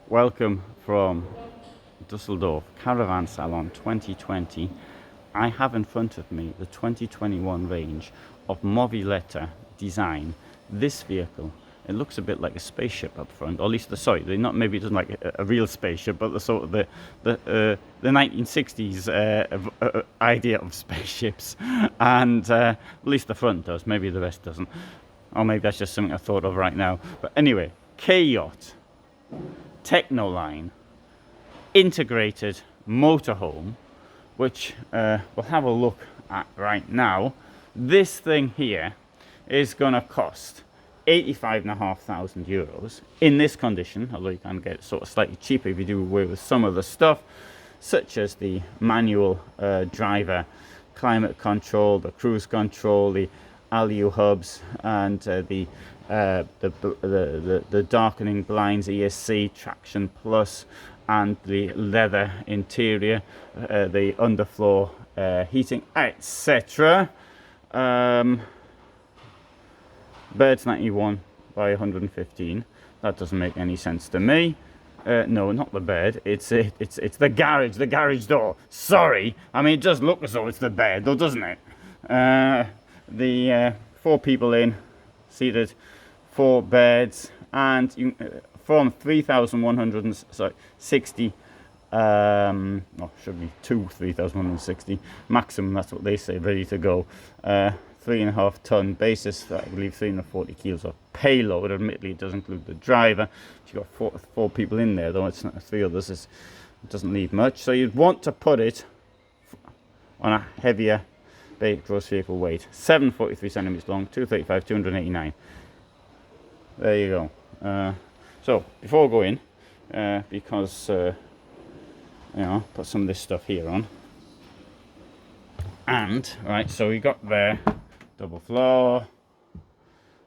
Welcome from Dusseldorf Caravan Salon 2020. I have in front of me the 2021 range of Mobilvetta Design. This vehicle, it looks a bit like a spaceship up front, or at least maybe it doesn't like a real spaceship, but the sort of the 1960s idea of spaceships, and at least the front does. Maybe the rest doesn't, or maybe that's just something I thought of right now. But anyway, Yacht, Tekno line, integrated motorhome, which we'll have a look at right now. This thing here is going to cost €85,500 in this condition, although you can get it sort of slightly cheaper if you do away with some of the stuff, such as the manual driver, climate control, the cruise control, the ALU hubs, and the darkening blinds, ESC, traction plus, and the leather interior, the underfloor heating, etc. Bed's 91 by 115. That doesn't make any sense to me. No, not the bed. It's the garage door. Sorry, I mean it does look as though it's the bed, though, doesn't it? The 4 people in, seated, 4 beds, and you, from 3,160. Should be 3,160 maximum. That's what they say. Ready to go. 3.5 ton basis, I believe 340 kilos of payload. Admittedly, it does include the driver. You've got four people in there, though. It's not 3 others. It doesn't leave much. So you'd want to put it on a heavier gross vehicle weight. 743 centimeters long, 235, 289. There you go. So before I go in, because put some of this stuff here on. And right, so we got there. Double floor,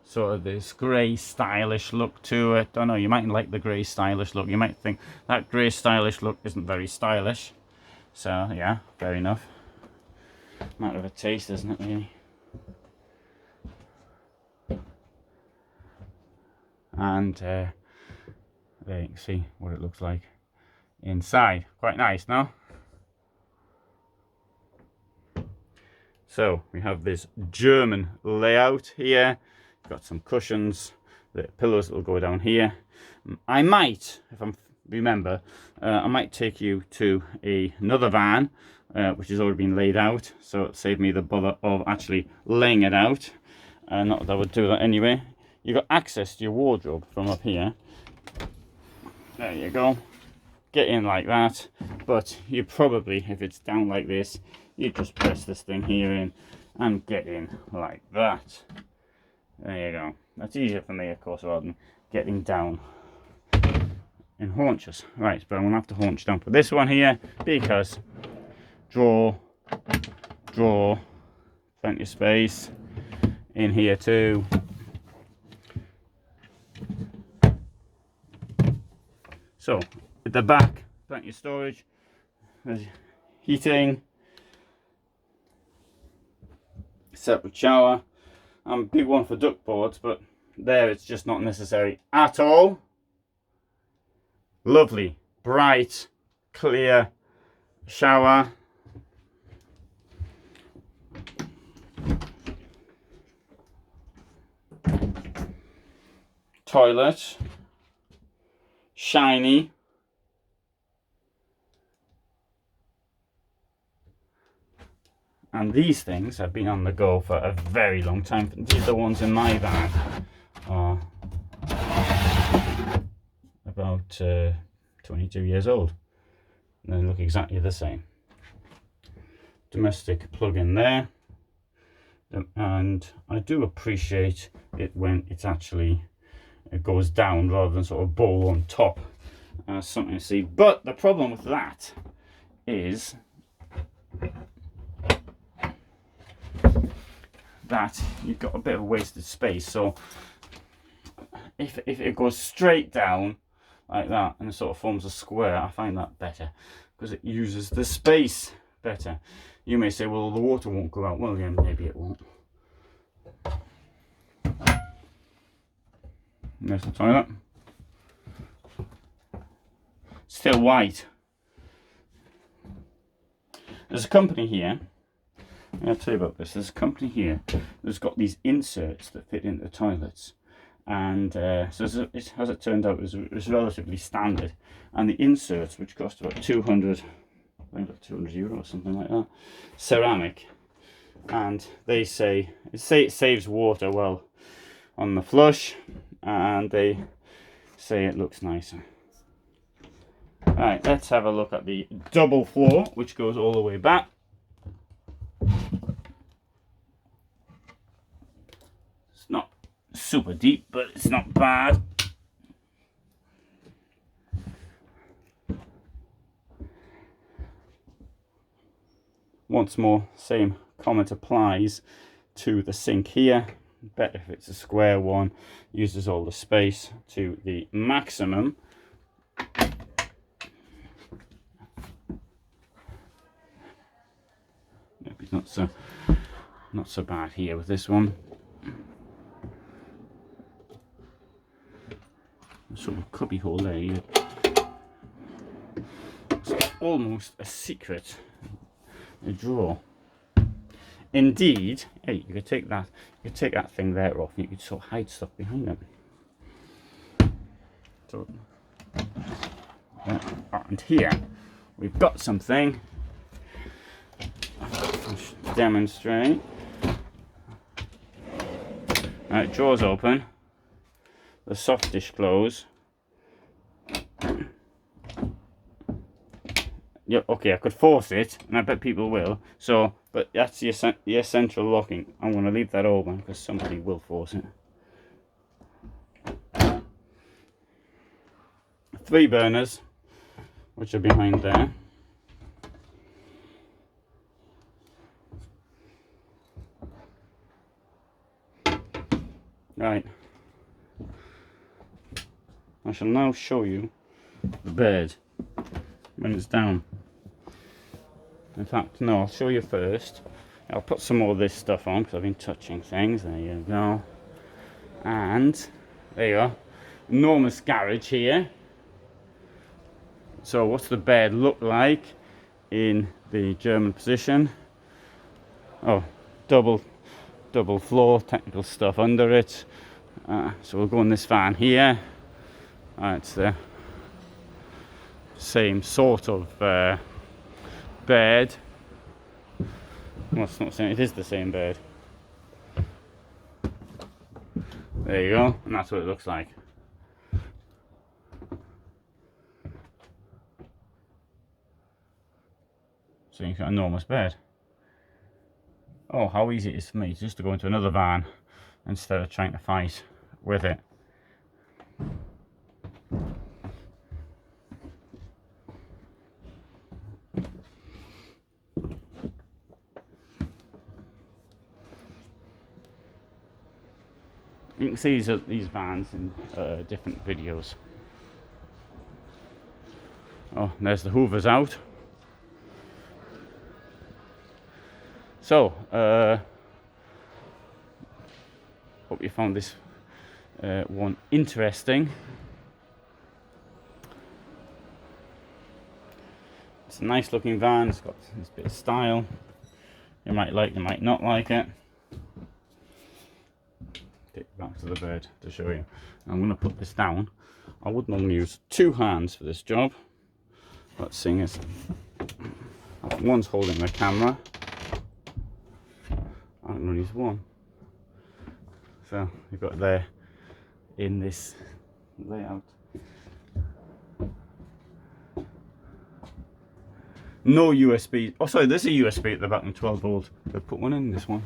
sort of this grey stylish look to it. Don't know, you might like the grey stylish look. You might think that grey stylish look isn't very stylish. So yeah, fair enough. Matter of a taste, isn't it, really? And there you can see what it looks like inside. Quite nice, no? So we have this German layout here. Got some cushions, the pillows that will go down here. I might, if I remember, I might take you to another van, which has already been laid out. So it saved me the bother of actually laying it out. Not that I would do that anyway. You've got access to your wardrobe from up here. There you go. Get in like that. But you probably, if it's down like this, you just press this thing here in and get in like that. There you go. That's easier for me, of course, rather than getting down in haunches. Right, but I'm going to have to haunch down for this one here because drawer, plenty of space in here too. So at the back, plenty of storage. There's heating. Separate shower. I'm a big one for duct boards, but there it's just not necessary at all. Lovely, bright, clear shower. Toilet. Shiny. And these things have been on the go for a very long time. These are the ones in my van are about 22 years old. And they look exactly the same. Domestic plug-in there. And I do appreciate it when it's actually, it goes down rather than sort of bowl on top. Something to see. But the problem with that is that you've got a bit of wasted space. So if it goes straight down like that and it sort of forms a square, I find that better because it uses the space better. You may say, well, the water won't go out. Well, yeah, maybe it won't. There's the toilet. still white. There's a company here, I'll tell you about this. There's a company here that's got these inserts that fit into toilets, and so as it turned out, it was relatively standard. And the inserts, which cost about 200, I think about €200 or something like that, ceramic, and they say it saves water well on the flush, and they say it looks nicer. Right, let's have a look at the double floor, which goes all the way back. It's not super deep, but it's not bad. Once more, same comment applies to the sink here. Better if it's a square one, uses all the space to the maximum. Maybe not so bad here with this one. Sort of cubby hole there. It's almost a secret drawer. Indeed, hey, you could take that thing there off, and you could sort of hide stuff behind them. So, and here we've got something. I'll demonstrate. Right, drawers open. The soft dish close. Yeah, okay, I could force it, and I bet people will. So, but that's the essential locking. I'm going to leave that open because somebody will force it. 3 burners, which are behind there. Right. I shall now show you the bed when it's down. In fact, no, I'll show you first. I'll put some more of this stuff on because I've been touching things. There you go. And there you are. Enormous garage here. So what's the bed look like in the German position? Oh, double floor, technical stuff under it. So we'll go in this van here. It's the same sort of bed. Well, it's not the same, it is the same bed. There you go, and that's what it looks like. So you've got an enormous bed. Oh, how easy it is for me just to go into another van instead of trying to fight with it. You can see these vans in different videos. Oh, there's the Hoovers out. So, hope you found this one interesting. It's a nice looking van, it's got this bit of style. You might like, you might not like it. Take it back to the bed to show you. I'm going to put this down. I would normally use 2 hands for this job. But seeing as one's holding the camera, I can only use one. So you've got it there in this layout. No USB. Oh, sorry, there's a USB at the back and 12 volt. I'll put one in this one.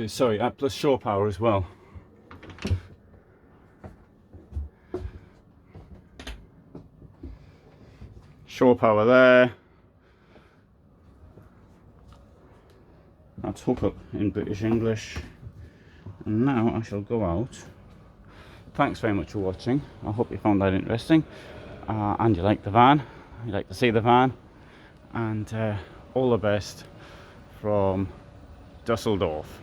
Sorry, plus shore power as well. Shore power there. That's hook up in British English. And now I shall go out. Thanks very much for watching. I hope you found that interesting. And you like the van. You like to see the van. And all the best from Dusseldorf.